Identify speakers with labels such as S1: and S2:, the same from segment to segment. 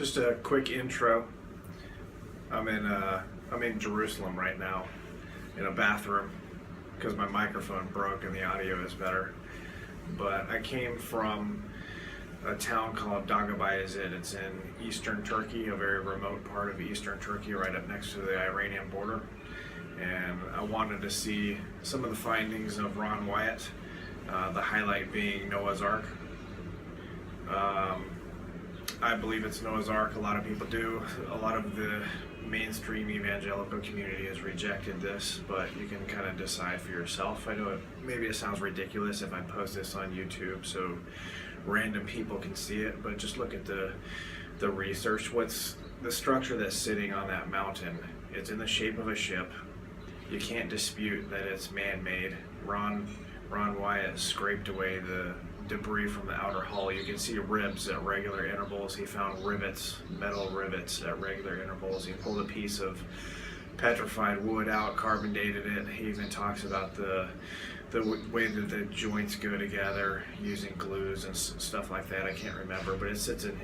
S1: Just a quick intro. I'm in Jerusalem right now, in a bathroom, because my microphone broke and the audio is better. But I came from a town called Dagabeyazid. It's in eastern Turkey, a very remote part of eastern Turkey, right up next to the Iranian border. And I wanted to see some of the findings of Ron Wyatt, the highlight being Noah's Ark. I believe it's Noah's Ark. A lot of people do. A lot of the mainstream evangelical community has rejected this, but you can kind of decide for yourself. I know maybe it sounds ridiculous if I post this on YouTube so random people can see it, but just look at the research. What's the structure that's sitting on that mountain? It's in the shape of a ship. You can't dispute that it's man-made. Ron Wyatt scraped away the debris from the outer hull. You can see ribs at regular intervals. He found rivets, metal rivets at regular intervals. He pulled a piece of petrified wood out, carbon dated it. He even talks about the way that the joints go together using glues and stuff like that. I can't remember, but it sits in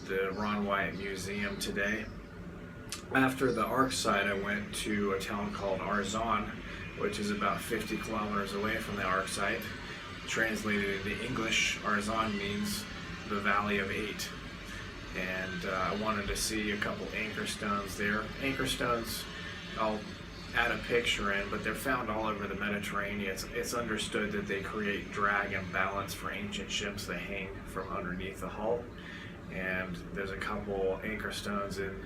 S1: the Ron Wyatt Museum today. After the Ark site, I went to a town called Arzon, which is about 50 kilometers away from the Ark site. Translated into English, Arzon means the Valley of Eight. And I wanted to see a couple anchor stones there. Anchor stones, I'll add a picture in, but they're found all over the Mediterranean. It's understood that they create drag and balance for ancient ships that hang from underneath the hull. And there's a couple anchor stones in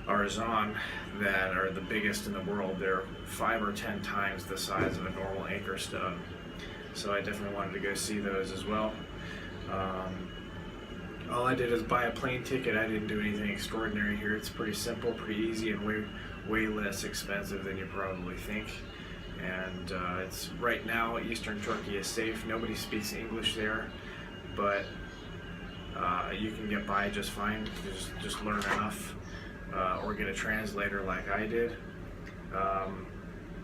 S1: Arzon that are the biggest in the world. They're 5 or 10 times the size of a normal anchor stone. So I definitely wanted to go see those as well. All I did is buy a plane ticket. I didn't do anything extraordinary here. It's pretty simple, pretty easy, and way less expensive than you probably think. And it's right now, Eastern Turkey is safe. Nobody speaks English there, but you can get by just fine. Just learn enough, or get a translator like I did.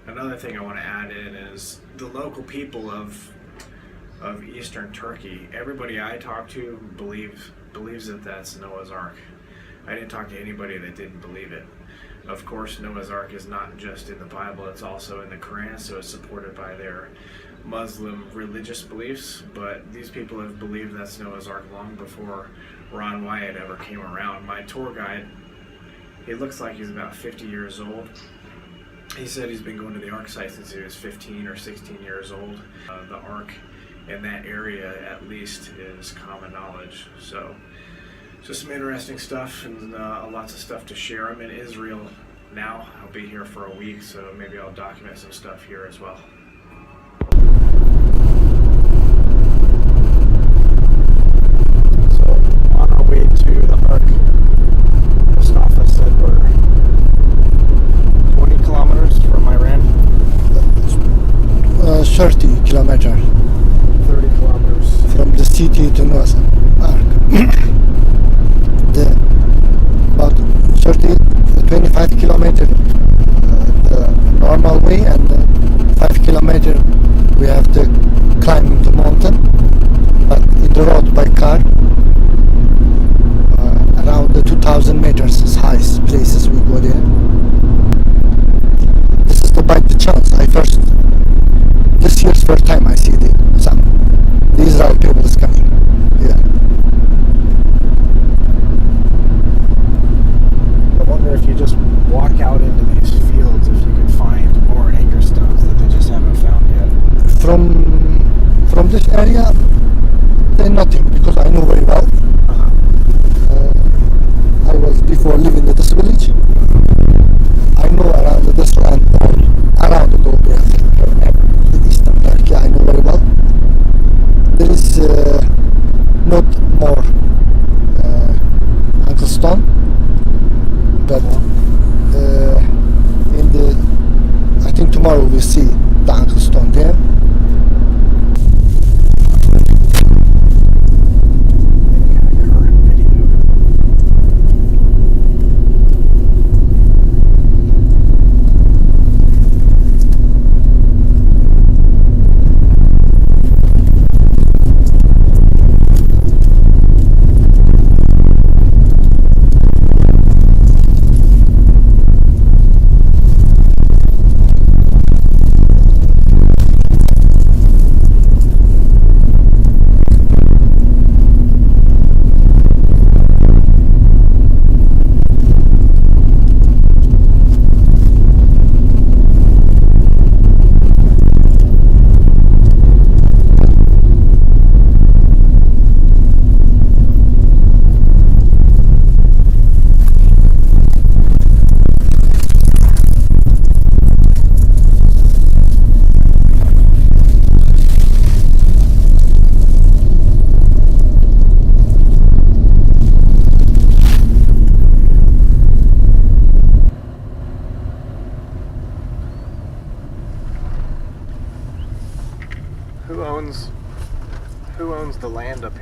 S1: Another thing I want to add in is the local people of Eastern Turkey. Everybody I talk to believes that that's Noah's Ark. I didn't talk to anybody that didn't believe it. Of course, Noah's Ark is not just in the Bible, it's also in the Quran, so it's supported by their Muslim religious beliefs, but these people have believed that's Noah's Ark long before Ron Wyatt ever came around. My tour guide, he looks like he's about 50 years old. He said he's been going to the Ark site since he was 15 or 16 years old. The Ark in that area, at least, is common knowledge. So, just some interesting stuff and lots of stuff to share. I'm in Israel now. I'll be here for a week, so maybe I'll document some stuff here as well. So, on our way to the Ark, Mustafa said we're 20 kilometers from Iran.
S2: 30 kilometers
S1: 30 kilometers
S2: from the city to Noah's Ark. About 25 kilometers the normal way, and 5 kilometers we have to climb the mountain, but in the road by car, around the 2,000 meters is highest places we go there. This is by the chance. This year's first time I see the Israel people is coming. Yeah.
S1: I wonder if you just walk out in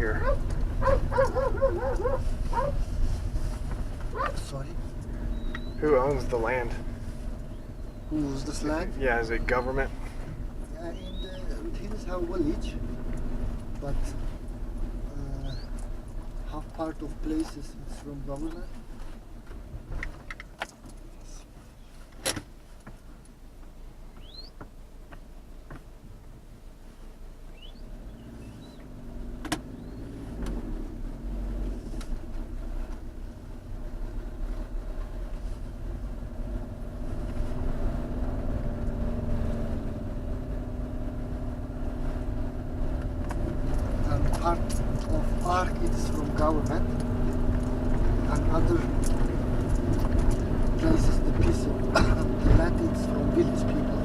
S1: here?
S2: Sorry,
S1: Who owns the land?
S2: who's this land?
S1: Yeah, is it government?
S2: Yeah, in the hills have village, but half part of places is from government. And part of Ark is from government, and other places the piece of the land is from village people.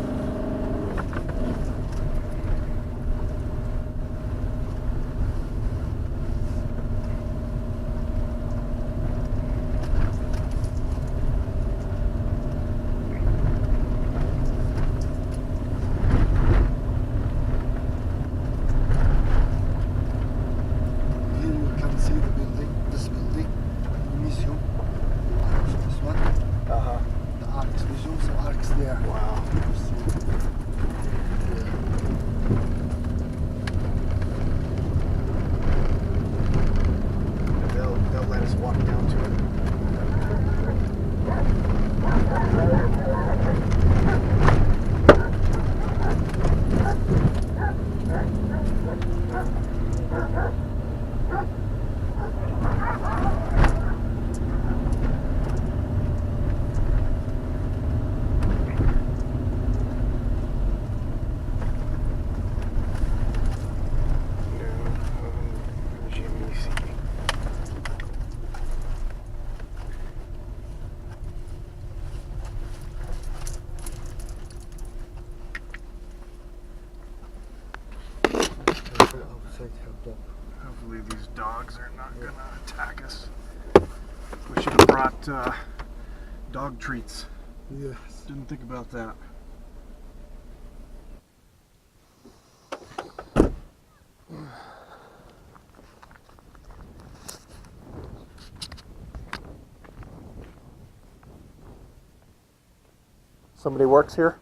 S2: Here you can see the building, this building, the museum. This one,
S1: Uh-huh.
S2: the Ark's museum, so Ark's there.
S1: Wow. They'll let us walk down to it. Jimmy C.
S2: Outside have dog.
S1: Hopefully these dogs are not gonna attack us. We should have brought dog treats.
S2: Yes.
S1: Didn't think about that. Somebody works here?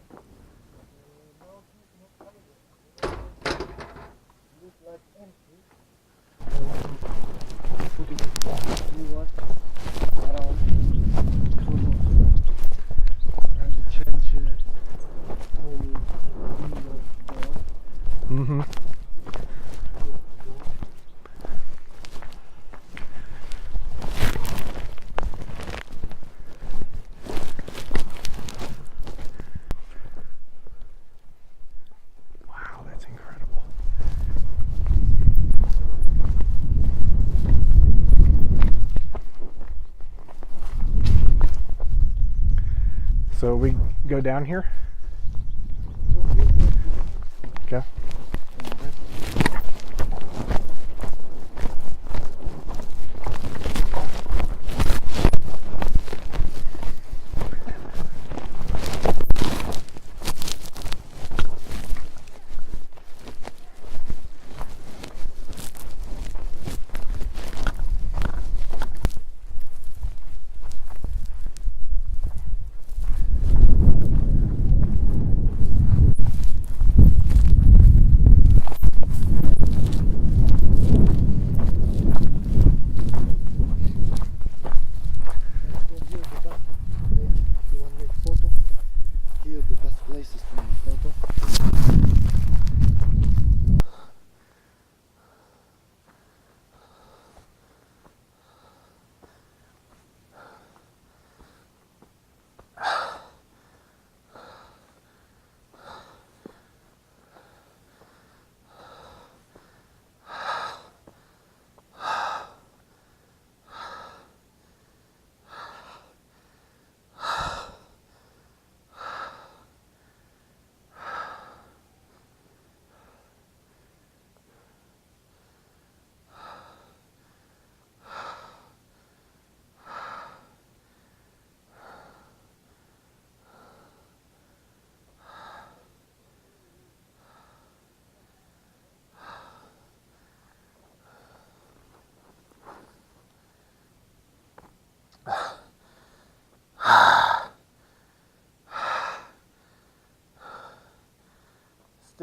S1: Mm-hmm. Wow, that's incredible. So we go down here? Okay.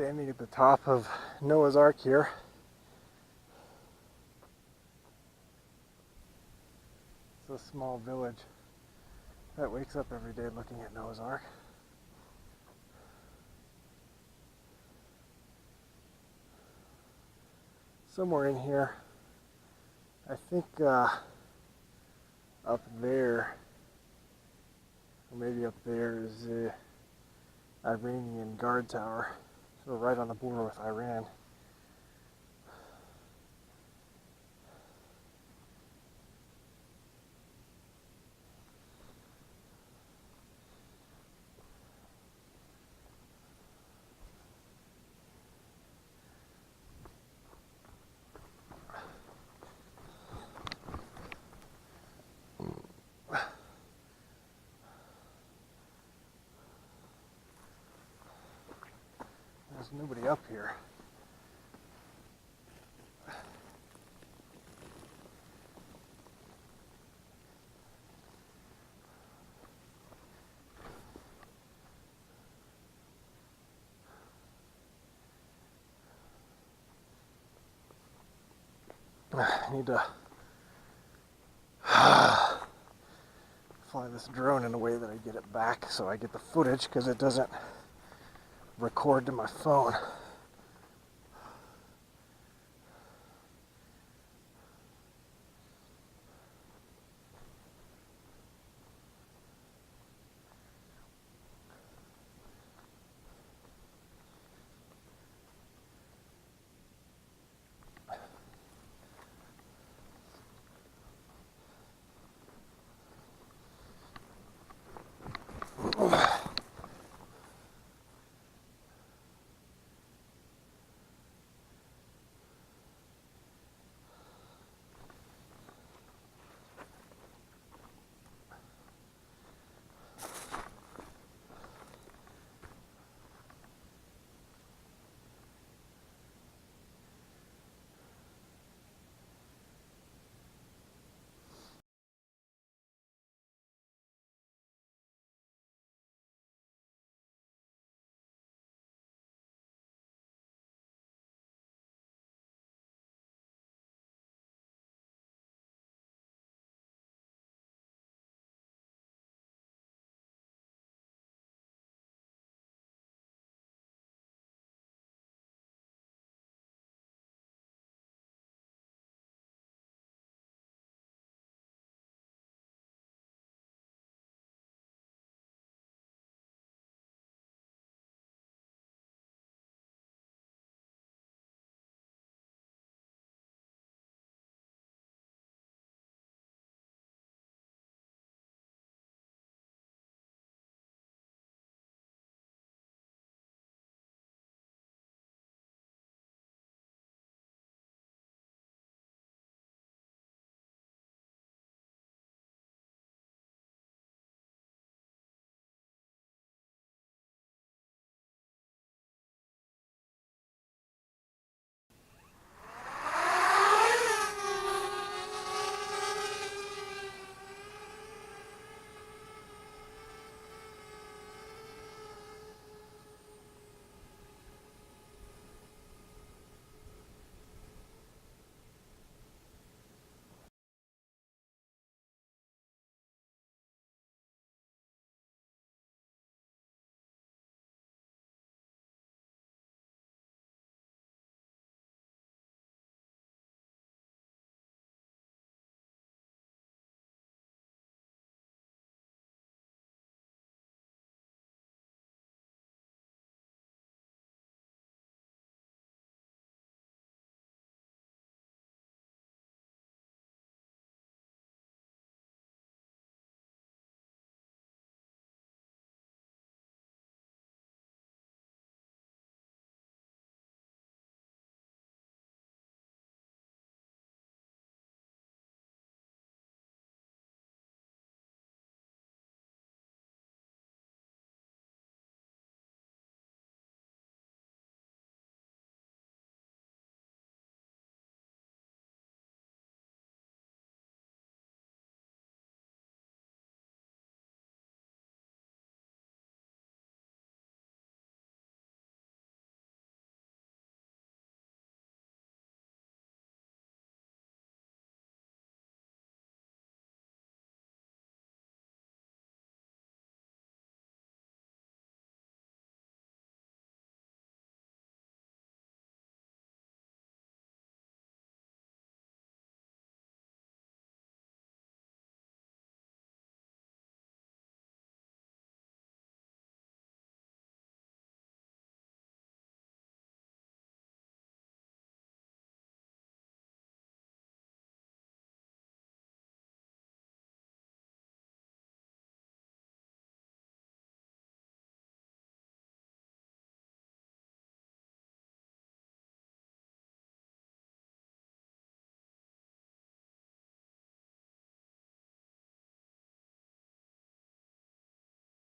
S1: Standing at the top of Noah's Ark here. It's a small village that wakes up every day looking at Noah's Ark. Somewhere in here, I think up there, or maybe up there, is the Iranian guard tower. So right on the border with Iran. There's nobody up here. I need to fly this drone in a way that I get it back so I get the footage, because it doesn't record to my phone.